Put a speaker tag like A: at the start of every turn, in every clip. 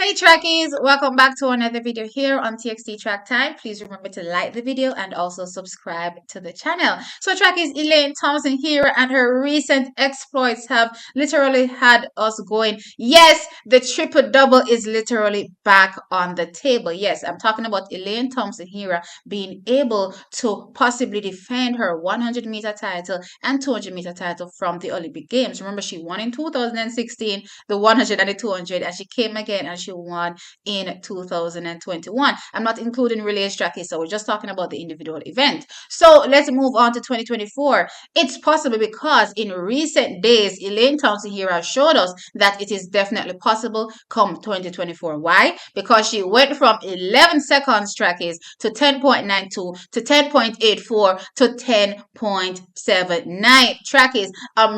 A: Hey trackies, welcome back to another video here on TXT Track Time. Please remember to like the video and also subscribe to the channel. So trackies, Elaine Thompson here and her recent exploits have literally had us going. Yes, the triple double is literally back on the table. Yes, I'm talking about Elaine Thompson here being able to possibly defend her 100-meter title and 200-meter title from the Olympic Games. Remember, she won in 2016 the 100 and the 200, and she came again and she won in 2021. I'm not including relays tracking, so we're just talking about the individual event. So let's move on to 2024. It's possible because in recent days, Elaine Thompson here has showed us that it is definitely possible come 2024. Why? Because she went from 11 seconds trackies to 10.92 to 10.84 to 10.79 trackies. A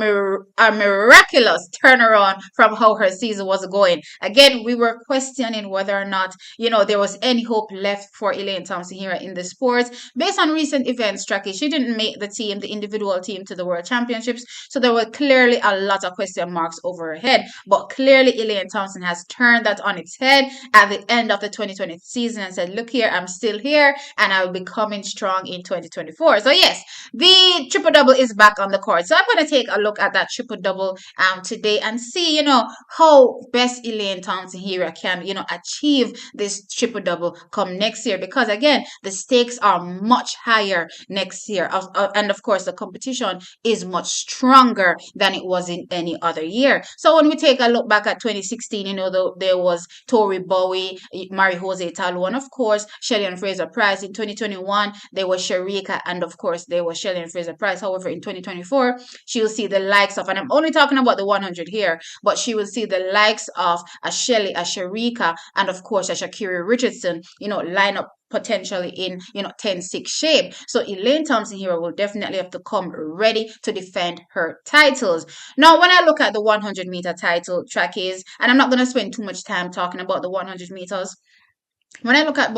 A: miraculous turnaround from how her season was going. Again, we were questioning whether or not, there was any hope left for Elaine Thompson here in the sports. Based on recent events, Tracky, she didn't make the team, the individual team, to the World Championships. So there were clearly a lot of question marks over her head. But clearly, Elaine Thompson has turned that on its head at the end of the 2020 season and said, look here, I'm still here and I will be coming strong in 2024. So yes, the triple double is back on the court. So I'm going to take a look at that triple double today and see, how best Elaine Thompson here can, achieve this triple double come next year. Because again, the stakes are much higher next year. And of course, the competition is much stronger than it was in any other year. So when we take a look back at 2016, there was Tori Bowie, Mary Jose Talo, and of course, Shelly and Fraser Price. In 2021, there was Sharika, and of course, there was Shelly and Fraser Price. However, in 2024, she will see the likes of, and I'm only talking about the 100 here, but she will see the likes of a Shelly, a Sharika, and of course, a sha'carri Richardson, line up potentially in 10-6 shape. So Elaine Thompson here will definitely have to come ready to defend her titles. Now when I look at the 100-meter title trackies, and I'm not going to spend too much time talking about the 100 meters, when I look at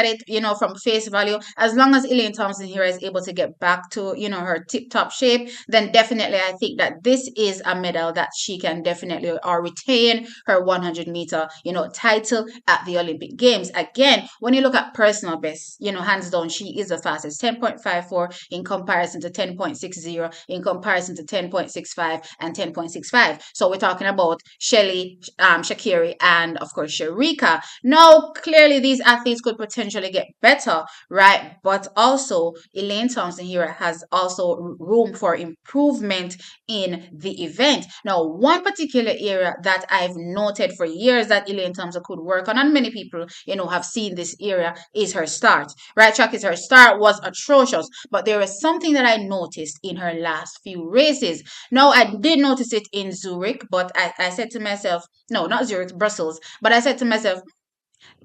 A: it, from face value, as long as Elaine Thompson here is able to get back to, her tip-top shape, then definitely I think that this is a medal that she can definitely or retain her 100-meter, title at the Olympic Games. Again, when you look at personal best, hands down, she is the fastest, 10.54 in comparison to 10.60, in comparison to 10.65 and 10.65. So we're talking about Shelly, sha'carri, and of course Sharika. Now, clearly these athletes could potentially get better, right? But also Elaine Thompson here has also room for improvement in the event. Now, one particular area that I've noted for years that Elaine Thompson could work on, and many people, have seen this area, is her start, right? Chuck, her start was atrocious, but there is something that I noticed in her last few races. Now, I did notice it in Zurich, but I said to myself, no, not Zurich, Brussels, but I said to myself,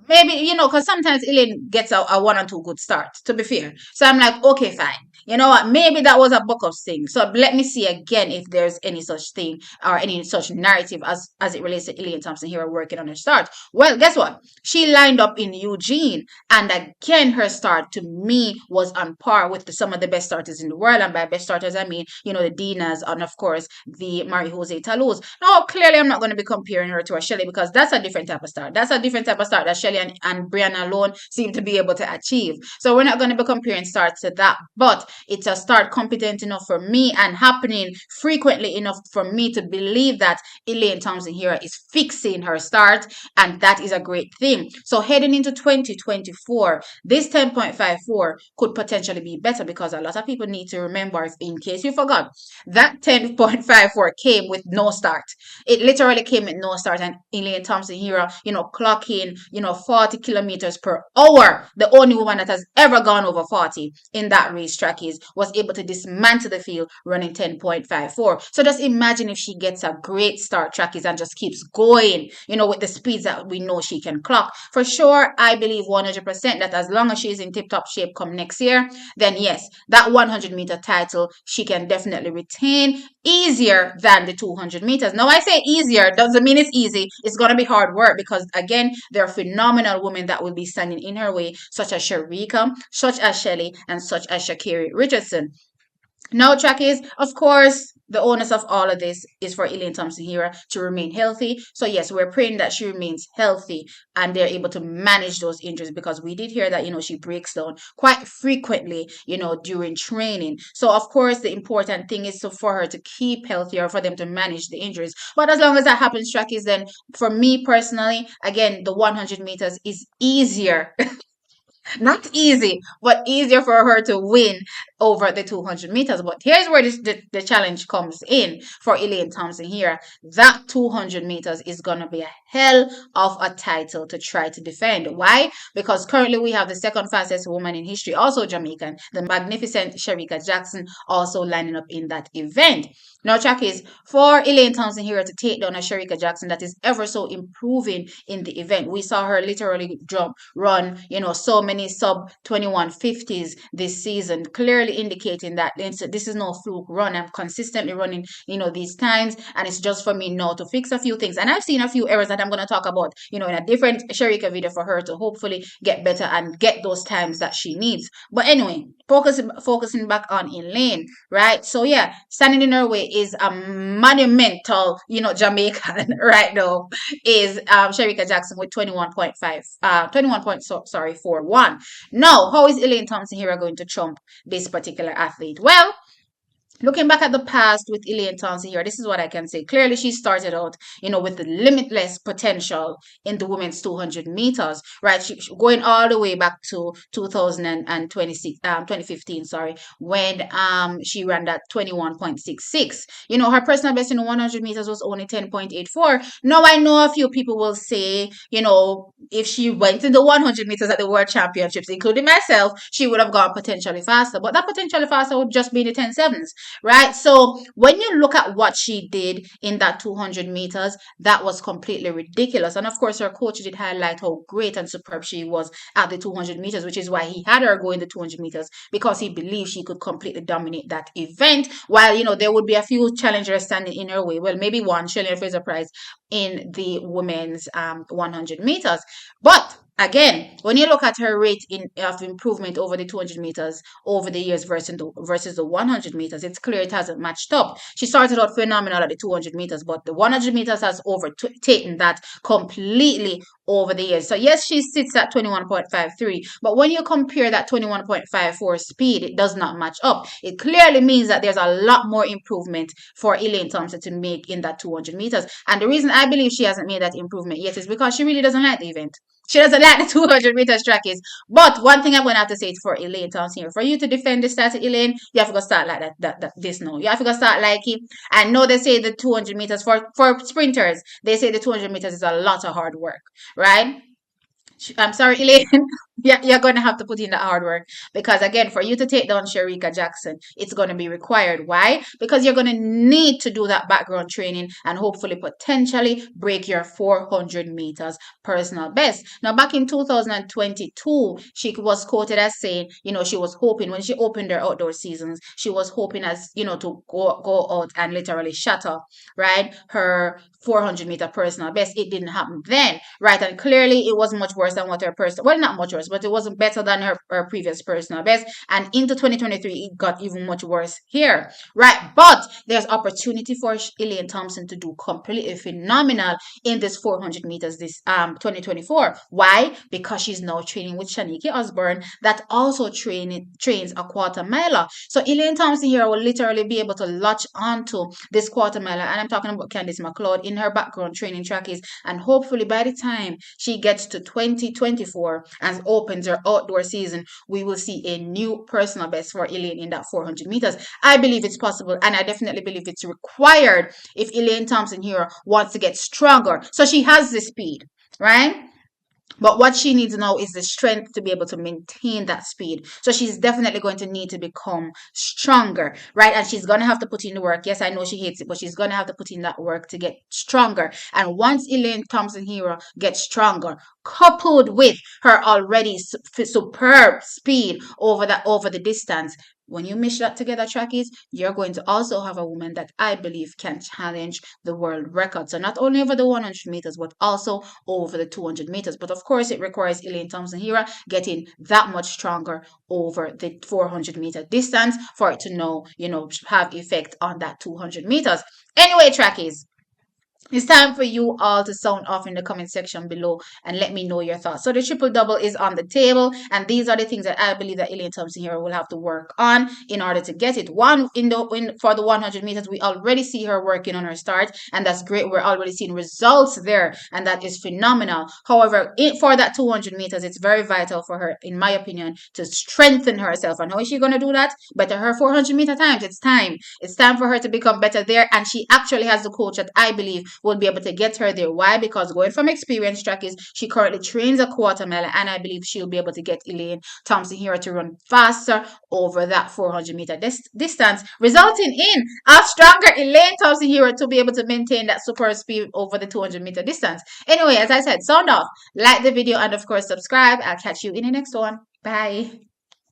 A: maybe, because sometimes Elaine gets a one or two good starts, to be fair. So I'm like, okay, fine. You know what? Maybe that was a book of thing. So let me see again if there's any such thing or any such narrative as it relates to Elaine Thompson here working on her start. Well, guess what? She lined up in Eugene. And again, her start to me was on par with some of the best starters in the world. And by best starters, I mean, the Dinas and of course the Mary Jose Talos. Now, clearly, I'm not going to be comparing her to a Shelly because that's a different type of start. That's a different type of start that Shelly and Brianna alone seem to be able to achieve. So we're not going to be comparing starts to that, but it's a start competent enough for me and happening frequently enough for me to believe that Elaine Thompson here is fixing her start, and that is a great thing. So heading into 2024, this 10.54 could potentially be better because a lot of people need to remember, if in case you forgot, that 10.54 came with no start. It literally came with no start, and Elaine Thompson here, clocking, 40 kilometers per hour. The only woman that has ever gone over 40 in that race trackies was able to dismantle the field running 10.54. So just imagine if she gets a great start trackies and just keeps going, with the speeds that we know she can clock. For sure, I believe 100% that as long as she's in tip-top shape come next year, then yes, that 100-meter title she can definitely retain easier than the 200 meters. Now, I say easier doesn't mean it's easy. It's going to be hard work because, again, there are phenomenal women that will be standing in her way, such as Sharika, such as Shelly, and such as sha'carri Richardson. Now, trackies, of course, the onus of all of this is for Elaine Thompson here to remain healthy. So yes, we're praying that she remains healthy and they're able to manage those injuries, because we did hear that, she breaks down quite frequently, during training. So of course the important thing is for her to keep healthy, or for them to manage the injuries. But as long as that happens, Shakis, then for me personally, again, the 100 meters is easier. Not easy, but easier for her to win over the 200 meters. But here's where the challenge comes in for Elaine Thompson here. That 200 meters is going to be a hell of a title to try to defend. Why? Because currently we have the second fastest woman in history, also Jamaican, the magnificent Shericka Jackson, also lining up in that event. Now, track is for Elaine Thompson here to take down a Shericka Jackson that is ever so improving in the event. We saw her literally run, so many sub 2150s this season, clearly indicating that this is no fluke run. I'm consistently running, these times, and it's just for me now to fix a few things. And I've seen a few errors that I'm going to talk about, in a different Shericka video for her to hopefully get better and get those times that she needs. But anyway, focusing back on Elaine, right? So yeah, standing in her way is a monumental, Jamaican right now, is Shericka Jackson with 21.5, 21 points, sorry, 4-1. Now, how is Elaine Thompson here going to trump this particular athlete? Well, looking back at the past with Elaine Thompson here, this is what I can say. Clearly, she started out, with the limitless potential in the women's 200 meters, right? She going all the way back to 2026, 2015, sorry, when she ran that 21.66. Her personal best in the 100 meters was only 10.84. Now, I know a few people will say, if she went in the 100 meters at the World Championships, including myself, she would have gone potentially faster. But that potentially faster would just be in the 10.7s, right? So when you look at what she did in that 200 meters, that was completely ridiculous. And of course, her coach did highlight how great and superb she was at the 200 meters, which is why he had her go in the 200 meters, because he believed she could completely dominate that event. While, there would be a few challengers standing in her way. Well, maybe one, Shirley Fraser Price, in the women's 100 meters. But again, when you look at her rate of improvement over the 200 meters over the years versus the 100 meters, it's clear it hasn't matched up. She started out phenomenal at the 200 meters, but the 100 meters has overtaken that completely over the years. So yes, she sits at 21.53, but when you compare that 21.54 speed, it does not match up. It clearly means that there's a lot more improvement for Elaine Thompson to make in that 200 meters. And the reason I believe she hasn't made that improvement yet is because she really doesn't like the event. She doesn't like the 200 meters track is. But one thing I'm going to have to say for Elaine Thompson here, for you to defend this title, Elaine, you have to go start like this now. You have to go start like it. I know they say the 200 meters for sprinters, they say the 200 meters is a lot of hard work, right? I'm sorry, Elaine. Yeah, you're going to have to put in the hard work, because again, for you to take down Shericka Jackson, it's going to be required. Why? Because you're going to need to do that background training and hopefully potentially break your 400 meters personal best. Now, back in 2022, she was quoted as saying, she was hoping when she opened her outdoor seasons, she was hoping as, to go out and literally shatter, right, her 400-meter personal best. It didn't happen then, right? And clearly it was much worse than what her well, not much worse, but it wasn't better than her previous personal best. And into 2023, it got even much worse here, right? But there's opportunity for Elaine Thompson to do completely phenomenal in this 400 meters this 2024. Why? Because she's now training with Shaniki Osborne, that also trains a quarter miler. So Elaine Thompson here will literally be able to latch onto this quarter miler, and I'm talking about Candice McLeod in her background training trackies. And hopefully by the time she gets to 2024 and opens her outdoor season, we will see a new personal best for Elaine in that 400 meters. I believe it's possible, and I definitely believe it's required if Elaine Thompson here wants to get stronger. So she has the speed, right? But what she needs now is the strength to be able to maintain that speed. So she's definitely going to need to become stronger, right? And she's going to have to put in the work. Yes, I know she hates it, but she's going to have to put in that work to get stronger. And once Elaine Thompson Hero gets stronger, coupled with her already superb speed over the distance, When you mesh that together, trackies, you're going to also have a woman that I believe can challenge the world record. So not only over the 100 meters, but also over the 200 meters. But of course, it requires Elaine Thompson Hira getting that much stronger over the 400-meter distance for it to have effect on that 200 meters. Anyway, trackies, it's time for you all to sound off in the comment section below and let me know your thoughts. So the triple double is on the table, and these are the things that I believe that Elaine Thompson here will have to work on in order to get it. One, for the 100 meters, we already see her working on her start, and that's great. We're already seeing results there, and that is phenomenal. However, for that 200 meters, it's very vital for her, in my opinion, to strengthen herself. And how is she going to do that? Better her 400-meter times. It's time. It's time for her to become better there, and she actually has the coach that I believe will be able to get her there. Why? Because going from experience track is she currently trains a quarter mile, and I believe she'll be able to get Elaine Thompson here to run faster over that 400-meter distance, resulting in a stronger Elaine Thompson here to be able to maintain that super speed over the 200-meter distance. Anyway, as I said, sound off, like the video, and of course subscribe. I'll catch you in the next one. Bye.